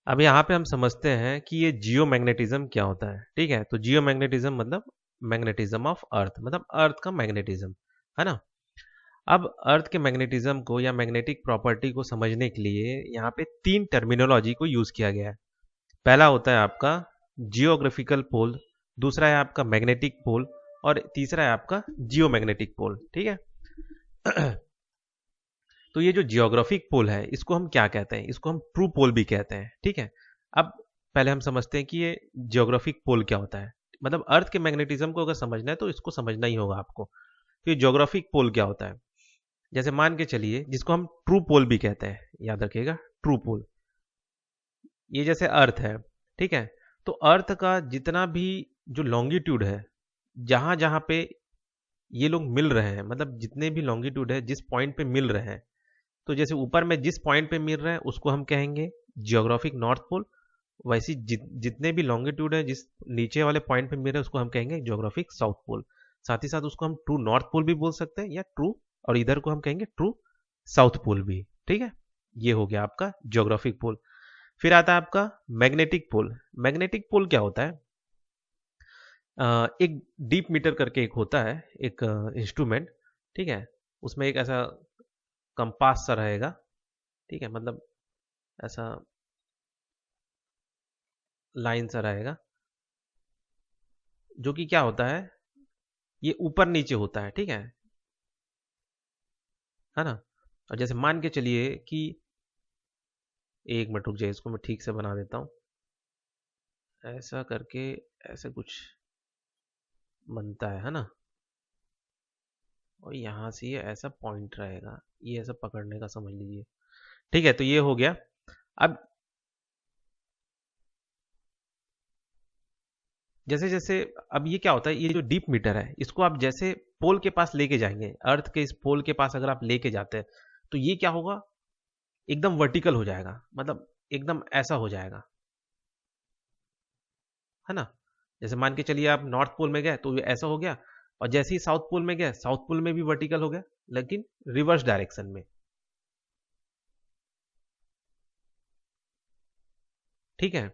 अब यहाँ पे हम समझते हैं कि ये जियोमैग्नेटिज्म क्या होता है। ठीक है, तो जियोमैग्नेटिज्म मतलब मैग्नेटिज्म ऑफ अर्थ, मतलब अर्थ का मैग्नेटिज्म, है ना। अब अर्थ के मैग्नेटिज्म को या मैग्नेटिक प्रॉपर्टी को समझने के लिए यहाँ पे तीन टर्मिनोलॉजी को यूज किया गया है। पहला होता है आपका जियोग्राफिकल पोल, दूसरा है आपका मैग्नेटिक पोल, और तीसरा है आपका जियोमैग्नेटिक पोल। ठीक है। तो ये जो जियोग्राफिक पोल है इसको हम क्या कहते हैं, इसको हम ट्रू पोल भी कहते हैं। ठीक है, अब पहले हम समझते हैं कि ये जियोग्राफिक पोल क्या होता है। मतलब अर्थ के मैग्नेटिज्म को अगर समझना है तो इसको समझना ही होगा आपको। तो ये जियोग्राफिक पोल क्या होता है, जैसे मान के चलिए, जिसको हम ट्रू पोल भी कहते हैं, याद रखिएगा ट्रू पोल। ये जैसे अर्थ है, ठीक है, तो अर्थ का जितना भी जो लॉन्गिट्यूड है, जहां जहां पे ये लोग मिल रहे हैं, मतलब जितने भी लॉन्गिट्यूड है जिस पॉइंट पे मिल रहे हैं, तो जैसे ऊपर में जिस पॉइंट पे मिल रहे हैं उसको हम कहेंगे जियोग्राफिक नॉर्थ पोल। वैसे जितने भी लॉन्गिट्यूड है जिस नीचे वाले पॉइंट पे मिल रहे हैं उसको हम कहेंगे जियोग्राफिक साउथ पोल। साथ ही साथ उसको हम ट्रू नॉर्थ पोल भी बोल सकते हैं या ट्रू, और इधर को हम कहेंगे ट्रू साउथ पोल भी। ठीक है, ये हो गया आपका जियोग्राफिक पोल। फिर आता है आपका मैग्नेटिक पोल। मैग्नेटिक पोल क्या होता है, एक डीप मीटर करके एक होता है, एक इंस्ट्रूमेंट। ठीक है, उसमें एक ऐसा कंपास सा रहेगा। ठीक है, मतलब ऐसा लाइन सा रहेगा, जो कि क्या होता है, ये ऊपर नीचे होता है। ठीक है ना। और जैसे मान के चलिए कि, एक मिनट रुक जाइए, इसको मैं ठीक से बना देता हूँ, ऐसा करके ऐसे कुछ बनता है ना। और यहाँ से ये ऐसा पॉइंट रहेगा, ये ऐसा पकड़ने का समझ लीजिए। ठीक है, तो ये हो गया। अब जैसे जैसे, अब ये क्या होता है, ये जो डीप मीटर है इसको आप जैसे पोल के पास लेके जाएंगे, अर्थ के इस पोल के पास अगर आप लेके जाते हैं, तो ये क्या होगा, एकदम वर्टिकल हो जाएगा, मतलब एकदम ऐसा हो जाएगा, है ना। जैसे मान के चलिए आप नॉर्थ पोल में गए तो ये ऐसा हो गया, और जैसे ही साउथ पोल में गए, साउथ पोल में भी वर्टिकल हो गया, लेकिन रिवर्स डायरेक्शन में। ठीक है,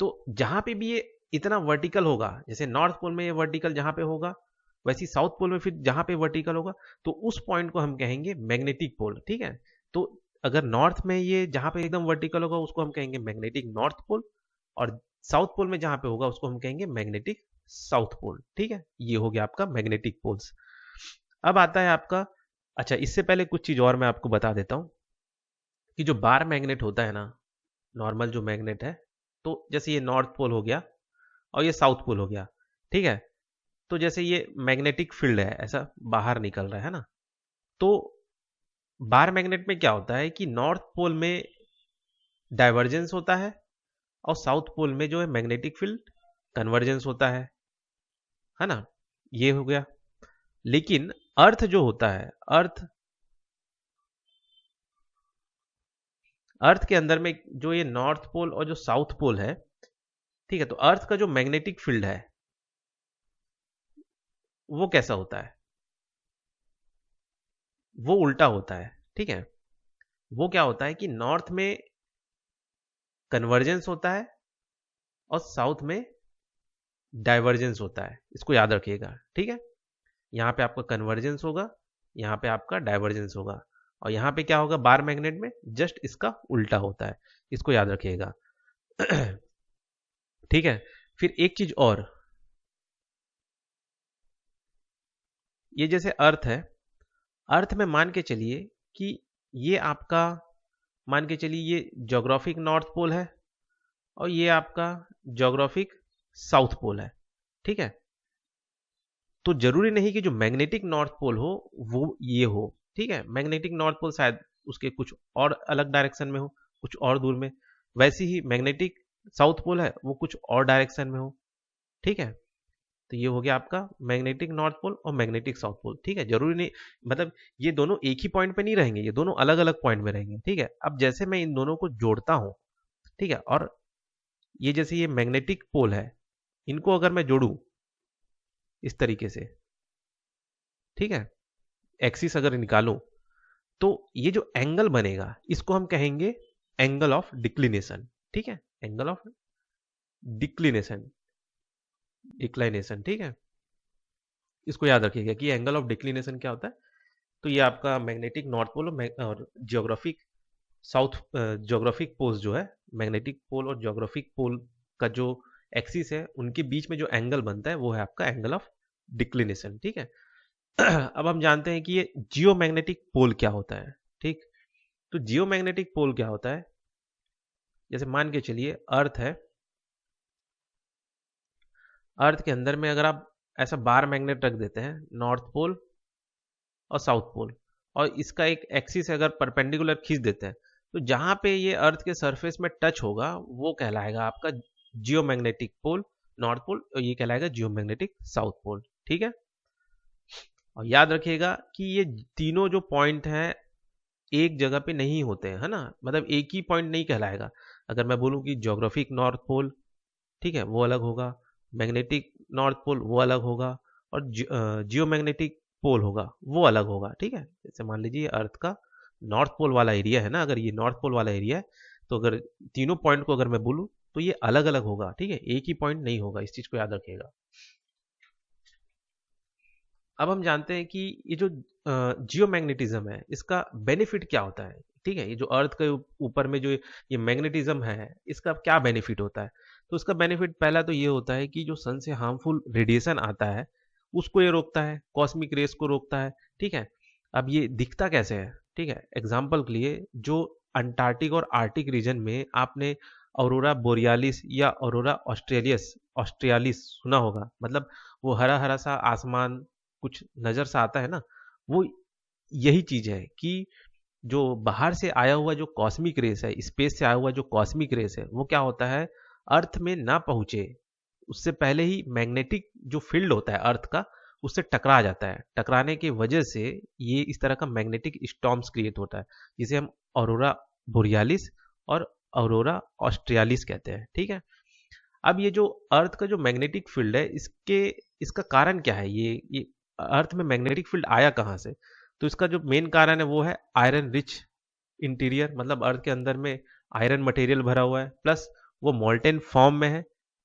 तो जहां पे भी ये इतना वर्टिकल होगा, जैसे नॉर्थ पोल में ये वर्टिकल जहां पे होगा, वैसे साउथ पोल में फिर जहां पे वर्टिकल होगा, तो उस पॉइंट को हम कहेंगे मैग्नेटिक पोल। ठीक है, तो अगर नॉर्थ में ये जहां पे एकदम वर्टिकल होगा उसको हम कहेंगे मैग्नेटिक नॉर्थ पोल, और साउथ पोल में जहां पे होगा उसको हम कहेंगे मैग्नेटिक साउथ पोल। ठीक है, ये हो गया आपका मैग्नेटिक पोल्स। अब आता है आपका, अच्छा इससे पहले कुछ चीज और मैं आपको बता देता हूं, कि जो बार मैग्नेट होता है ना, नॉर्मल जो मैग्नेट है, तो जैसे ये नॉर्थ पोल हो गया और ये साउथ पोल हो गया। ठीक है, तो जैसे ये मैग्नेटिक फील्ड है ऐसा बाहर निकल रहा है ना, तो बार मैग्नेट में क्या होता है कि नॉर्थ पोल में डाइवर्जेंस होता है, और साउथ पोल में जो है मैग्नेटिक फील्ड कन्वर्जेंस होता है ना। ये हो गया। लेकिन अर्थ जो होता है, अर्थ अर्थ के अंदर में जो ये नॉर्थ पोल और जो साउथ पोल है, ठीक है, तो अर्थ का जो मैग्नेटिक फील्ड है वो कैसा होता है, वो उल्टा होता है। ठीक है, वो क्या होता है कि नॉर्थ में कन्वर्जेंस होता है और साउथ में डाइवर्जेंस होता है, इसको याद रखिएगा। ठीक है, यहाँ पे आपका कन्वर्जेंस होगा, यहाँ पे आपका डाइवर्जेंस होगा, और यहाँ पे क्या होगा बार मैग्नेट में, जस्ट इसका उल्टा होता है, इसको याद रखिएगा। ठीक है, फिर एक चीज और, ये जैसे अर्थ है, अर्थ में मान के चलिए कि ये आपका, मान के चलिए ये ज्योग्राफिक नॉर्थ पोल है और ये आपका ज्योग्राफिक साउथ पोल है। ठीक है, तो जरूरी नहीं कि जो मैग्नेटिक नॉर्थ पोल हो वो ये हो। ठीक है, मैग्नेटिक नॉर्थ पोल शायद उसके कुछ और अलग डायरेक्शन में हो, कुछ और दूर में, वैसे ही मैग्नेटिक साउथ पोल है वो कुछ और डायरेक्शन में हो। ठीक है, तो ये हो गया आपका मैग्नेटिक नॉर्थ पोल और मैग्नेटिक साउथ पोल। ठीक है, जरूरी नहीं, मतलब ये दोनों एक ही पॉइंट पे नहीं रहेंगे, ये दोनों अलग अलग पॉइंट में रहेंगे। ठीक है, अब जैसे मैं इन दोनों को जोड़ता हूं, ठीक है, और ये जैसे ये मैग्नेटिक पोल है, इनको अगर मैं जोड़ूं इस तरीके से, ठीक है, एक्सिस अगर निकालूं, तो ये जो एंगल बनेगा इसको हम कहेंगे एंगल ऑफ डिक्लिनेशन, ठीक है, एंगल ऑफ डिक्लिनेशन, डिक्लाइनेशन, ठीक है। इसको याद रखिएगा कि एंगल ऑफ डिक्लिनेशन क्या होता है। तो ये आपका मैग्नेटिक नॉर्थ पोल और जियोग्राफिक साउथ, जियोग्राफिक पोल्स जो है, मैग्नेटिक पोल और जियोग्राफिक पोल का जो एक्सिस है उनके बीच में जो एंगल बनता है वो है आपका एंगल ऑफ डिक्लिनेशन, ठीक है। अब हम जानते हैं कि ये जियोमैग्नेटिक पोल क्या होता है, ठीक। तो जियोमैग्नेटिक पोल क्या होता है, जैसे मान के चलिए अर्थ है, अर्थ के अंदर में अगर आप ऐसा बार मैग्नेट रख देते हैं, नॉर्थ पोल और साउथ पोल, और इसका एक एक्सिस अगर परपेंडिकुलर खींच देते हैं, तो जहां पे ये अर्थ के सरफेस में टच होगा वो कहलाएगा आपका जियोमैग्नेटिक पोल नॉर्थ पोल, और ये कहलाएगा जियोमैग्नेटिक साउथ पोल, ठीक है। और याद रखिएगा कि ये तीनों जो पॉइंट हैं एक जगह पे नहीं होते हैं, है ना, मतलब एक ही पॉइंट नहीं कहलाएगा। अगर मैं बोलूं कि ज्योग्राफिक नॉर्थ पोल, ठीक है, वो अलग होगा, मैग्नेटिक नॉर्थ पोल वो अलग होगा, और जियोमैग्नेटिक पोल होगा वो अलग होगा, ठीक है। जैसे मान लीजिए अर्थ का नॉर्थ पोल वाला एरिया है ना, अगर ये नॉर्थ पोल वाला एरिया है, तो अगर तीनों पॉइंट को अगर मैं बोलूं तो ये अलग अलग होगा, ठीक है, एक ही पॉइंट नहीं होगा, इस चीज को याद रखिएगा। अब हम जानते हैं कि ये जो जियोमैग्नेटिज्म है इसका बेनिफिट क्या होता है, ठीक है। ये जो अर्थ के ऊपर में जो ये मैग्नेटिज्म है इसका क्या बेनिफिट होता है। तो उसका बेनिफिट पहला तो ये होता है कि जो सन से हार्मफुल रेडिएशन आता है उसको ये रोकता है, कॉस्मिक रेस को रोकता है, ठीक है। अब ये दिखता कैसे है, ठीक है, एग्जाम्पल के लिए जो अंटार्कटिक और आर्टिक रीजन में आपने ऑरोरा बोरियालिस या ऑरोरा ऑस्ट्रेलियस ऑस्ट्रियालिस सुना होगा, मतलब वो हरा हरा सा आसमान कुछ नजर सा आता है ना, वो यही चीज है कि जो बाहर से आया हुआ जो कॉस्मिक रेस है, स्पेस से आया हुआ जो कॉस्मिक रेस है, वो क्या होता है, अर्थ में ना पहुंचे उससे पहले ही मैग्नेटिक जो फील्ड होता है अर्थ का उससे टकरा जाता है, टकराने की वजह से ये इस तरह का मैग्नेटिक स्टॉर्म्स क्रिएट होता है, जिसे हम ऑरोरा बोरियालिस और ऑरोरा ऑस्ट्रियालिस कहते हैं, ठीक है। अब ये जो अर्थ का जो मैग्नेटिक फील्ड है इसके इसका कारण क्या है, ये अर्थ में मैग्नेटिक फील्ड आया कहाँ से। तो इसका जो मेन कारण है वो है आयरन रिच इंटीरियर, मतलब अर्थ के अंदर में आयरन मटेरियल भरा हुआ है, प्लस वो मोल्टेन फॉर्म में है।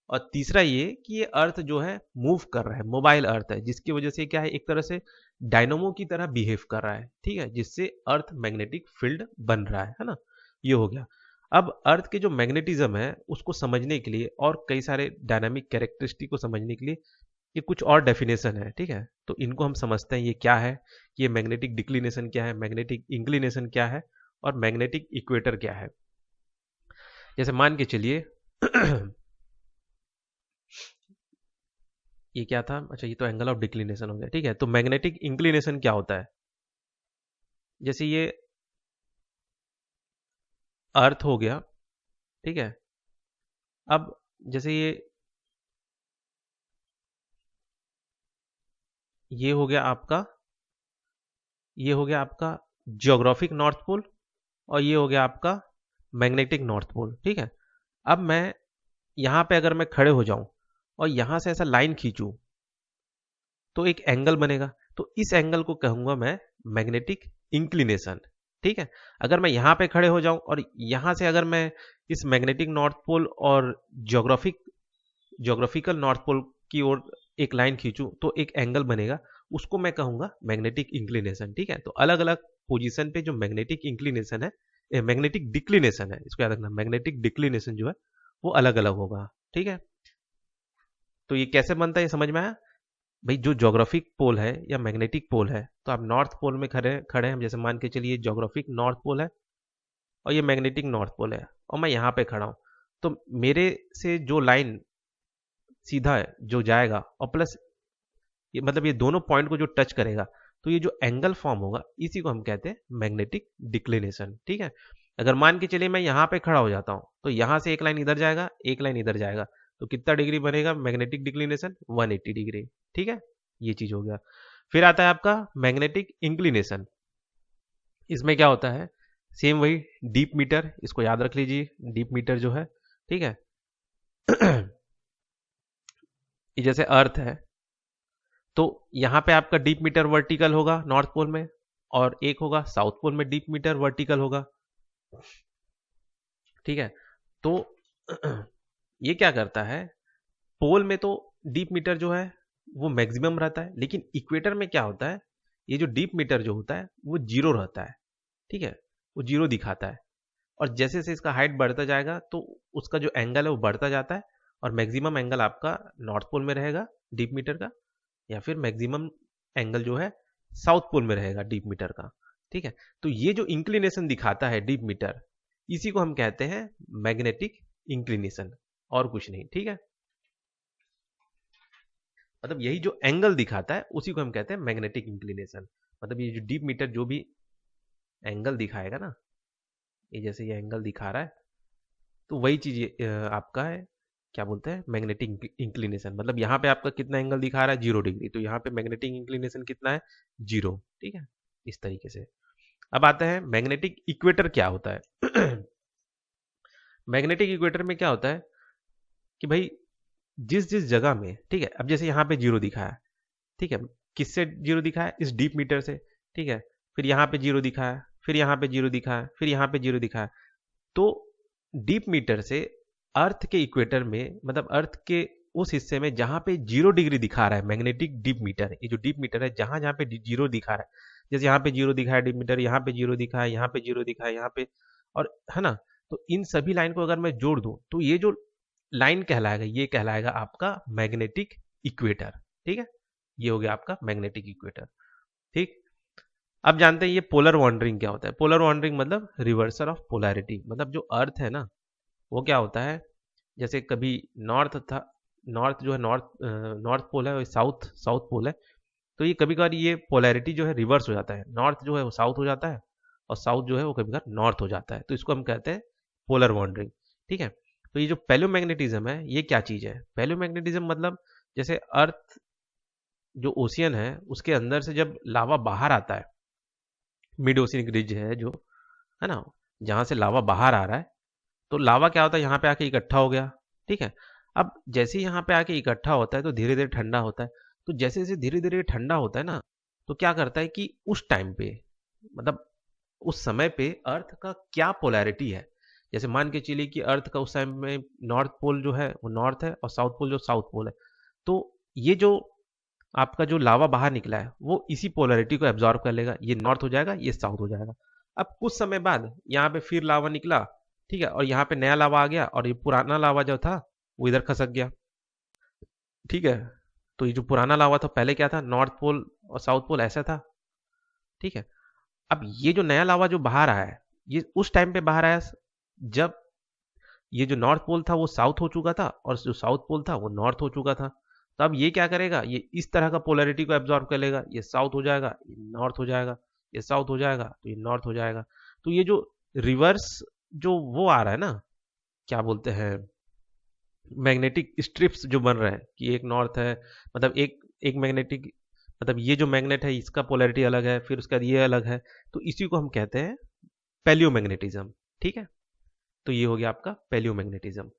और तीसरा ये कि ये अर्थ जो है मूव कर रहा है, मोबाइल अर्थ है, जिसकी वजह से क्या है, एक तरह से डायनोमो की तरह बिहेव कर रहा है, ठीक है, जिससे अर्थ मैग्नेटिक फील्ड बन रहा है ना। ये हो गया। अब अर्थ के जो मैग्नेटिज्म है उसको समझने के लिए और कई सारे डायनामिक कैरेक्टरिस्टिक को समझने के लिए ये कुछ और डेफिनेशन है, ठीक है। तो इनको हम समझते हैं ये क्या है, कि ये मैग्नेटिक डिक्लिनेशन क्या है, मैग्नेटिक इंक्लिनेशन क्या है, और मैग्नेटिक इक्वेटर क्या है। जैसे मान के चलिए ये क्या था, अच्छा ये तो एंगल ऑफ डिक्लिनेशन हो गया, ठीक है। तो मैग्नेटिक इंक्लिनेशन क्या होता है, जैसे ये अर्थ हो गया, ठीक है। अब जैसे ये हो गया आपका, ये हो गया आपका जियोग्राफिक नॉर्थ पोल, और ये हो गया आपका मैग्नेटिक नॉर्थ पोल, ठीक है। अब मैं यहां पे अगर मैं खड़े हो जाऊं और यहां से ऐसा लाइन खींचूं तो एक एंगल बनेगा, तो इस एंगल को कहूंगा मैं मैग्नेटिक इंक्लिनेशन, ठीक है। अगर मैं यहां पे खड़े हो जाऊं और यहां से अगर मैं इस मैग्नेटिक नॉर्थ पोल और ज्योग्राफिकल नॉर्थ पोल की ओर एक लाइन खींचूं तो एक एंगल बनेगा, उसको मैं कहूंगा मैग्नेटिक इंक्लिनेशन, ठीक है। तो अलग अलग पोजीशन पे जो मैग्नेटिक इंक्लिनेशन है, मैग्नेटिक डिक्लिनेशन है, इसको याद रखना, मैग्नेटिक डिक्लिनेशन जो है वो अलग अलग होगा, ठीक है। तो ये कैसे बनता है ये समझ में आया भाई। जो ज्योग्राफिक पोल है या मैग्नेटिक पोल है, तो आप नॉर्थ पोल में खड़े खड़े हैं, जैसे मान के चलिए ज्योग्राफिक नॉर्थ पोल है और ये मैग्नेटिक नॉर्थ पोल है, और मैं यहाँ पे खड़ा हूँ, तो मेरे से जो लाइन सीधा है जो जाएगा, और प्लस ये मतलब ये दोनों पॉइंट को जो टच करेगा, तो ये जो एंगल फॉर्म होगा इसी को हम कहते हैं मैग्नेटिक डिक्लिनेशन, ठीक है। अगर मान के चलिए मैं यहाँ पे खड़ा हो जाता हूँ तो यहाँ से एक लाइन इधर जाएगा, एक लाइन इधर जाएगा, तो कितना डिग्री बनेगा मैग्नेटिक डिक्लिनेशन, 180 डिग्री, ठीक है। ये चीज हो गया। फिर आता है आपका मैग्नेटिक इंक्लिनेशन। इसमें क्या होता है, सेम वही डीप मीटर, इसको याद रख लीजिए, डीप मीटर जो है, ठीक है। ये जैसे अर्थ है, तो यहाँ पे आपका डीप मीटर वर्टिकल होगा नॉर्थ पोल में, और एक होगा साउथ पोल में डीप मीटर वर्टिकल होगा। ठीक है। तो ये क्या करता है, पोल में तो डीप मीटर जो है वो मैक्सिमम रहता है, लेकिन इक्वेटर में क्या होता है, ये जो डीप मीटर जो होता है वो जीरो रहता है। ठीक है, वो जीरो दिखाता है। और जैसे जैसे इसका हाइट बढ़ता जाएगा तो उसका जो एंगल है वो बढ़ता जाता है, और मैक्सिमम एंगल आपका नॉर्थ पोल में रहेगा डीप मीटर का, या फिर मैक्सिमम एंगल जो है साउथ पोल में रहेगा डीप मीटर का। ठीक है, तो ये जो इंक्लिनेशन दिखाता है डीप मीटर, इसी को हम कहते हैं मैग्नेटिक इंक्लिनेशन, और कुछ नहीं। ठीक है, मतलब यही जो एंगल दिखाता है उसी को हम कहते हैं मैग्नेटिक इंक्लिनेशन। मतलब ये जो डीप मीटर जो भी एंगल दिखाएगा ना, ये जैसे ये एंगल दिखा रहा है, तो वही चीज आपका है, क्या बोलते हैं, मैग्नेटिक इंक्लिनेशन। मतलब यहाँ पे आपका कितना एंगल दिखा रहा है, 0 डिग्री, तो यहाँ पे मैग्नेटिक इंक्लिनेशन कितना है, 0। ठीक है, इस तरीके से। अब आते हैं मैग्नेटिक इक्वेटर क्या होता है। मैग्नेटिक इक्वेटर में क्या होता है कि भाई जिस जिस जगह में, ठीक है, अब जैसे यहाँ पे 0 दिखा है, ठीक है, किससे 0 दिखा है, इस डीप मीटर से। ठीक है, फिर यहाँ पे 0 दिखा है, फिर यहाँ पे 0 दिखा है, फिर यहाँ पे 0 दिखा है। तो डीप मीटर से अर्थ के इक्वेटर में, मतलब अर्थ के उस हिस्से में जहां पे 0 डिग्री दिखा रहा है मैग्नेटिक डीप मीटर, ये जो डीप मीटर है जहां जहां पे 0 दिखा रहा है, जैसे यहाँ पे 0 दिखा है डीप मीटर, यहाँ पे 0 दिखा है, यहाँ पे 0 दिखा है, यहाँ पे, और है ना, तो इन सभी लाइन को अगर मैं जोड़ दूं तो ये जो लाइन कहलाएगा, ये कहलाएगा आपका मैग्नेटिक इक्वेटर। ठीक है, ये हो गया आपका मैग्नेटिक इक्वेटर। ठीक, अब जानते हैं ये पोलर वॉन्डरिंग क्या होता है। पोलर वॉन्डरिंग मतलब रिवर्सल ऑफ पोलैरिटी। मतलब जो अर्थ है ना, वो क्या होता है, जैसे कभी नॉर्थ था, नॉर्थ जो है नॉर्थ पोल है, और साउथ साउथ पोल है, तो ये कभी कभार ये पोलैरिटी जो है रिवर्स हो जाता है, नॉर्थ जो है वो साउथ हो जाता है, और साउथ जो है वो कभी कभार नॉर्थ हो जाता है, तो इसको हम कहते हैं पोलर वॉन्डरिंग। ठीक है, तो ये जो पैलियोमैग्नेटिज्म है ये क्या चीज़ है, पैलियोमैग्नेटिज्म मतलब जैसे अर्थ जो ओशियन है उसके अंदर से जब लावा बाहर आता है, मिड ओशियन रिज है जो, है ना, जहाँ से लावा बाहर आ रहा है, तो लावा क्या होता है, यहाँ पे आके इकट्ठा हो गया। ठीक है, अब जैसे ही यहाँ पे आके इकट्ठा होता है तो धीरे धीरे ठंडा होता है। तो जैसे जैसे धीरे धीरे ठंडा होता है ना, तो क्या करता है कि उस टाइम पे, मतलब उस समय पे अर्थ का क्या पोलैरिटी है, जैसे मान के चलिए कि अर्थ का उस टाइम में नॉर्थ पोल जो है वो नॉर्थ है, और साउथ पोल जो साउथ पोल है, तो ये जो आपका जो लावा बाहर निकला है वो इसी पोलैरिटी को एब्जॉर्व कर लेगा, ये नॉर्थ हो जाएगा, ये साउथ हो जाएगा। अब कुछ समय बाद यहाँ पे फिर लावा निकला, ठीक है, और यहाँ पे नया लावा आ गया, और ये पुराना लावा जो था वो इधर खसक गया। ठीक है, तो ये जो पुराना लावा था पहले क्या था, नॉर्थ पोल और साउथ पोल ऐसा था। ठीक है, अब ये जो नया लावा जो बाहर आया है, ये उस टाइम पे बाहर आया जब ये जो नॉर्थ पोल था वो साउथ हो चुका था, और जो साउथ पोल था वो नॉर्थ हो चुका था। तो अब ये क्या करेगा, ये इस तरह का पोलैरिटी को एब्जॉर्व कर लेगा, ये साउथ हो जाएगा, ये नॉर्थ हो जाएगा, ये साउथ हो जाएगा, तो ये नॉर्थ हो जाएगा। तो ये जो रिवर्स जो वो आ रहा है ना, क्या बोलते हैं, मैग्नेटिक स्ट्रिप्स जो बन रहे हैं कि एक नॉर्थ है, मतलब एक एक मैग्नेटिक, मतलब ये जो मैग्नेट है इसका पोलैरिटी अलग है, फिर उसका ये अलग है, तो इसी को हम कहते हैं पैलियोमैग्नेटिज्म। ठीक है, तो ये हो गया आपका पैलियोमैग्नेटिज्म।